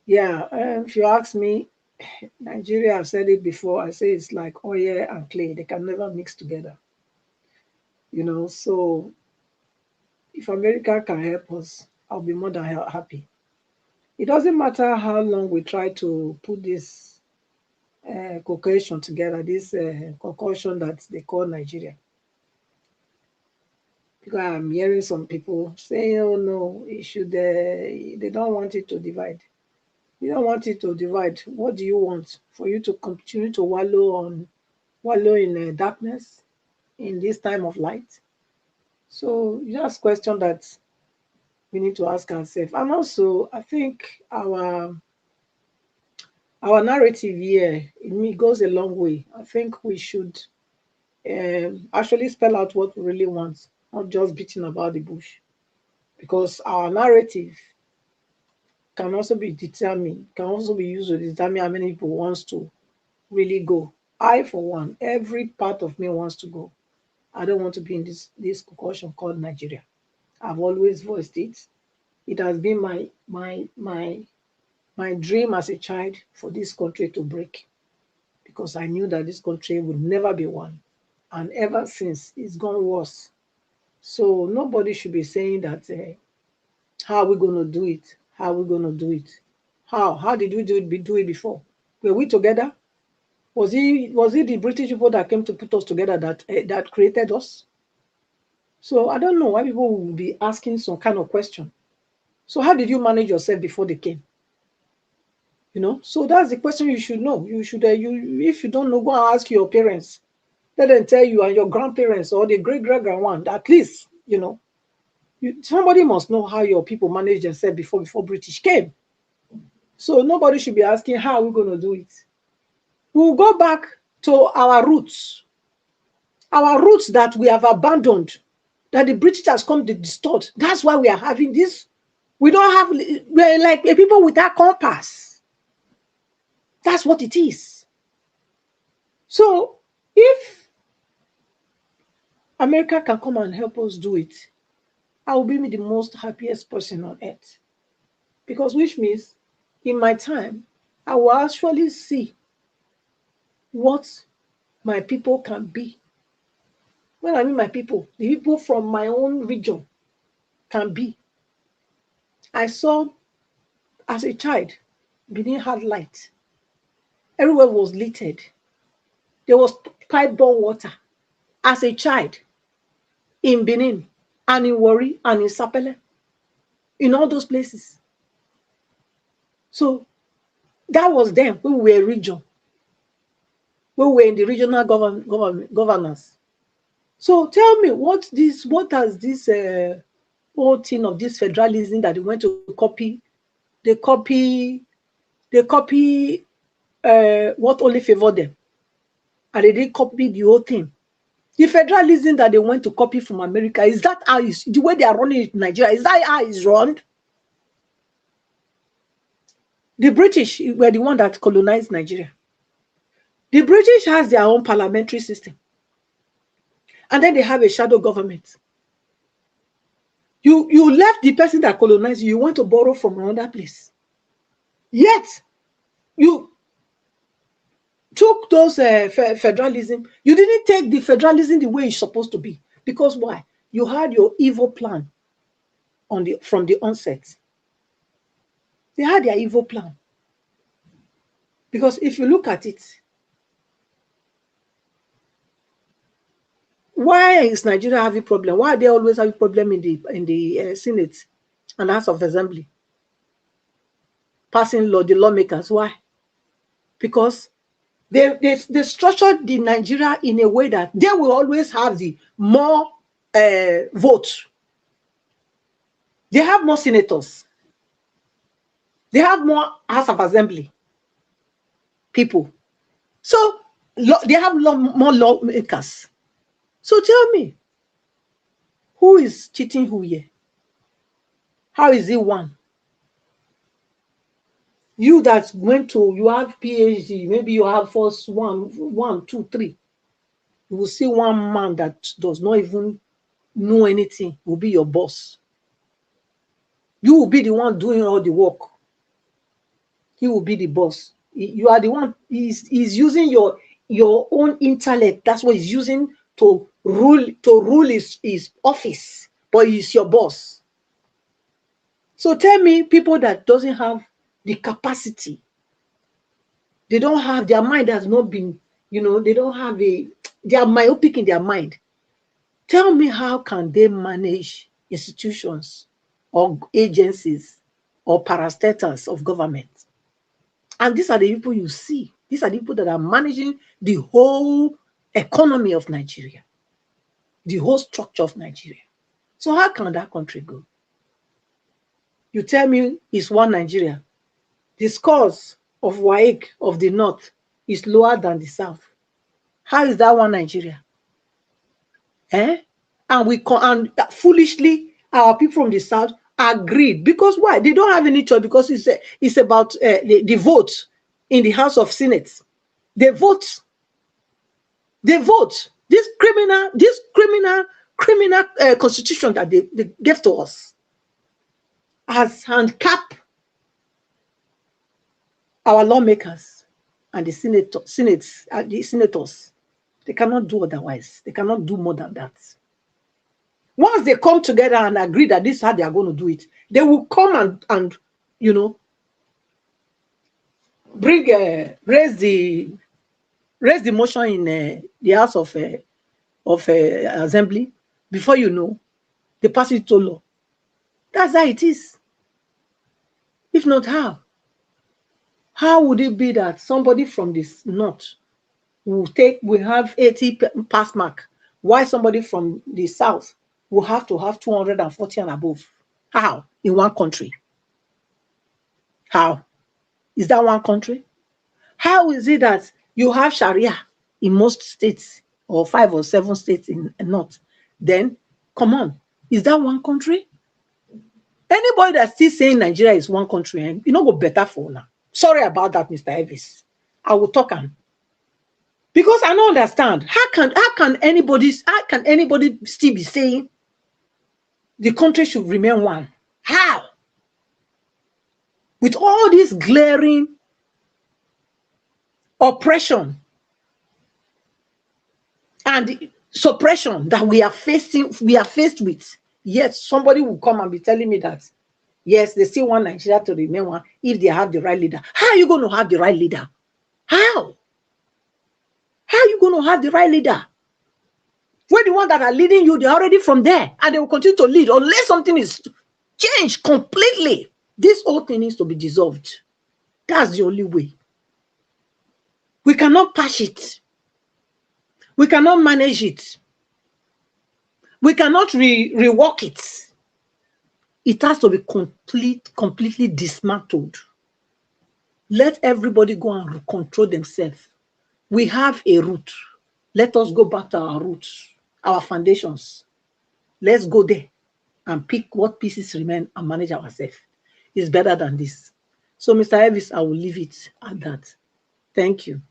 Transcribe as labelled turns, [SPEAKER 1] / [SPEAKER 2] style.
[SPEAKER 1] Yeah, if you ask me, Nigeria, I've said it before, I say it's like oil and clay. They can never mix together, So if America can help us, I'll be more than happy. It doesn't matter how long we try to put this concoction together, this concoction that they call Nigeria. Because I'm hearing some people saying, oh no, it should, they don't want it to divide. You don't want it to divide. What do you want? For you to continue to wallow in darkness in this time of light? So just question that we need to ask ourselves. And also, I think our narrative here, it goes a long way. I think we should actually spell out what we really want, not just beating about the bush. Because our narrative can also be determined, can also be used to determine how many people wants to really go. I, for one, every part of me wants to go. I don't want to be in this concoction called Nigeria. I've always voiced it. It has been my dream as a child for this country to break, because I knew that this country would never be one. And ever since, it's gone worse. So nobody should be saying that, how are we going to do it? How are we going to do it? How? How did we do it before? Were we together? Was it the British people that came to put us together that created us? So I don't know why people will be asking some kind of question. So how did you manage yourself before they came? So that's the question you should know. You should, if you don't know, go and ask your parents. Let them tell you, and your grandparents or the great-great-grandma. At least, somebody must know how your people managed themselves before British came. So nobody should be asking how we're going to do it. We'll go back to our roots that we have abandoned, that the British has come to distort. That's why we are having this. We're like a people without compass. That's what it is. So if America can come and help us do it, I will be the most happiest person on earth. Because which means in my time, I will actually see what my people can be. When I mean my people, the people from my own region can be. I saw as a child, Benin had light. Everywhere was littered. There was pipe-borne water. As a child, in Benin, and in Warri, and in Sapele, in all those places. So that was then when we were a region. When we were in the regional governance. So tell me, what has this whole thing of this federalism that they went to copy? They copy what only favored them, and they didn't copy the whole thing. The federalism that they went to copy from America, is that how the way they are running it in Nigeria? Is that how it's run? The British were the one that colonized Nigeria. The British has their own parliamentary system, and then they have a shadow government. You left the person that colonized you. You want to borrow from another place. Yet you took those federalism. You didn't take the federalism the way it's supposed to be. Because why? You had your evil plan from the onset. They had their evil plan. Because if you look at it, why is Nigeria having problem? Why are they always having problem in the Senate and House of Assembly? Passing law, the lawmakers. Why? Because they structured the Nigeria in a way that they will always have the more votes. They have more senators. They have more House of Assembly people. So they have more lawmakers. So tell me, who is cheating who here? How is it one? You that you have PhD, maybe you have first one, two, three. You will see one man that does not even know anything will be your boss. You will be the one doing all the work. he will be the boss. You are the one. He's using your own intellect. That's what he's using to rule his office. But he's your boss. So tell me, people that doesn't have the capacity, they don't have, their mind has not been, they don't have they are myopic in their mind. Tell me, how can they manage institutions or agencies or parastatals of government? And these are the people you see. These are the people that are managing the whole economy of Nigeria, the whole structure of Nigeria. So how can that country go? You tell me it's one Nigeria. The scores of WAEC of the North is lower than the South. How is that one Nigeria? And foolishly, our people from the South agreed. Because why? They don't have any choice, because it's about the vote in the House of Senate. They vote. This criminal constitution that they gave to us has handicapped our lawmakers and the senators. They cannot do otherwise. They cannot do more than that. Once they come together and agree that this is how they are going to do it, they will come and bring raise the motion in the House of Assembly. Before you know, they pass it to law. That's how it is. If not, how would it be that somebody from this North will have 80 pass mark, while somebody from the South will have to have 240 and above? How? In one country? How? Is that one country? How is it that you have Sharia in most states, or 5 or 7 states in North? Then, come on, is that one country? Anybody that's still saying Nigeria is one country, you know, go better for now. Sorry about that, Mr. Elvis. I will talk on. Because I don't understand. How can anybody still be saying the country should remain one? How? With all this glaring oppression and suppression that we are faced with, yet somebody will come and be telling me that yes, they still want Nigeria to remain one if they have the right leader. How are you going to have the right leader? How? How are you going to have the right leader? When the ones that are leading you, they're already from there, and they will continue to lead unless something is changed completely. This whole thing needs to be dissolved. That's the only way. We cannot patch it. We cannot manage it. We cannot rework it. It has to be completely dismantled. Let everybody go and control themselves. We have a root. Let us go back to our roots, our foundations. Let's go there and pick what pieces remain and manage ourselves. It's better than this. So, Mr. Elvis, I will leave it at that. Thank you.